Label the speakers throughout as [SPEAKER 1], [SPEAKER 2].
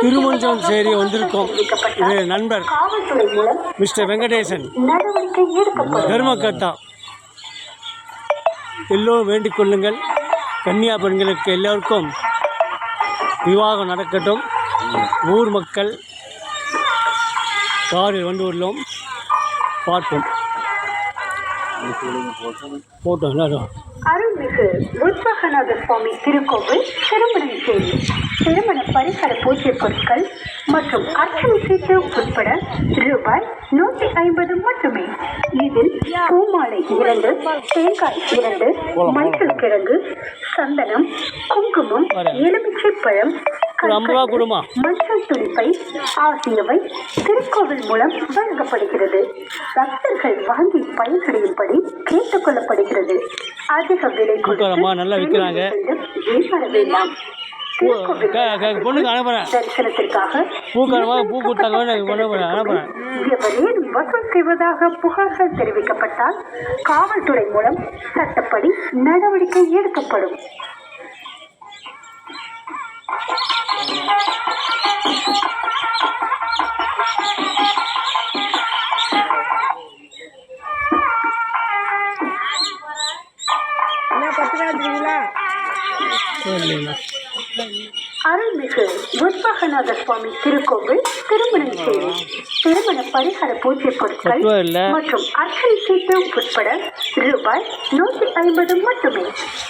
[SPEAKER 1] திருமஞ்சேரி வந்திருக்கோம். இது நண்பர் மிஸ்டர் வெங்கடேசன் தர்மகர்த்தா. எல்லோரும் வேண்டிக் கொள்ளுங்கள், கன்னியா பெண்களுக்கு எல்லோருக்கும் விவாகம் நடக்கட்டும். ஊர் மக்கள் காரில் வந்து உள்ளோம், பார்ப்போம். போட்டோம் எல்லாரும்.
[SPEAKER 2] அருள்மிகு உத்வகநாத சுவாமி திருக்கோவில் திருமணஞ்சேரி திருமண பரிசர பூஜை பொருட்கள் மற்றும் அர்ச்சனை சீட்டு உட்பட ரூபாய் 150 மட்டுமே. இதில் பூமாலை 2, தேங்காய் 2, மஞ்சள் கிழங்கு, சந்தனம், குங்குமம், எலுமிச்சை பழம், மஞ்சள் துணிப்பை ஆகியவை திருக்கோவில் மூலம் வழங்கப்படுகிறது. பக்தர்கள் வாங்கி பயனடையும்படி கேட்டுக் கொள்ளப்படுகிறது. அதிக விலை வேண்டாம்.
[SPEAKER 1] பொண்ணுக்கு அனுப்புறேன்,
[SPEAKER 2] தரிசனத்திற்காக
[SPEAKER 1] பூ கொடுத்தாங்க
[SPEAKER 2] வசூல் செய்வதாக புகார்கள் தெரிவிக்கப்பட்டால் காவல்துறை மூலம் சட்டப்படி நடவடிக்கை எடுக்கப்படும். அருள்மிகு உத்வகநாத சுவாமி திருக்கோவில் திருமணஞ்சேரி திருமண பரிகார பூஜை பொருட்கள் மற்றும் அர்ச்சனை சீட்டு உட்பட ரூபாய் 150 மட்டுமே.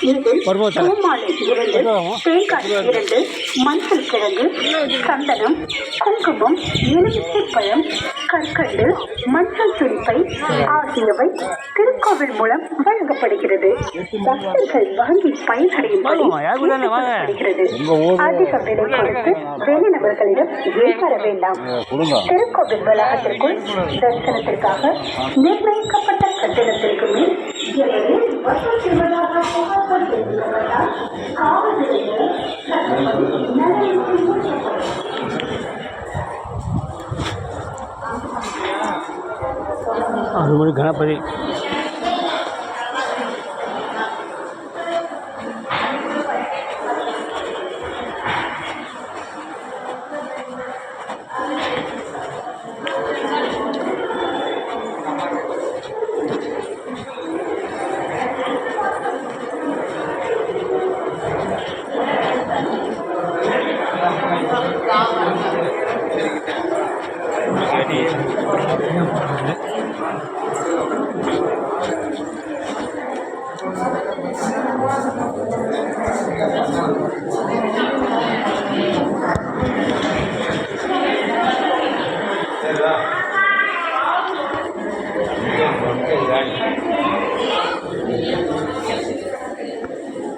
[SPEAKER 2] இதில் பூமாலை 2, தேங்காய் 2, மஞ்சள் கிழங்கு, சந்தனம், குங்குமம், எலுமிச்சை பழம், கற்கண்டு, மஞ்சள் துணிப்பை ஆகியவை திருக்கோவில் மூலம் வழங்கப்படுகிறது. பக்தர்கள் வாங்கி பயனடையும்படி கேட்டுக்கொள்ளப்படுகிறது. அதிக விலை கொடுத்து வெளிநபர்களிடம் ஏற்பட வேண்டாம். திருக்கோவில் வளாகத்திற்குள் தரிசனத்திற்காக நிர்ணயிக்கப்பட்ட கட்டணத்திற்கு மேல் வசூல் செய்வதாக புகார்கள் தெரிவிக்கப்பட்டால் காவல்துறையினர்
[SPEAKER 1] கணபதி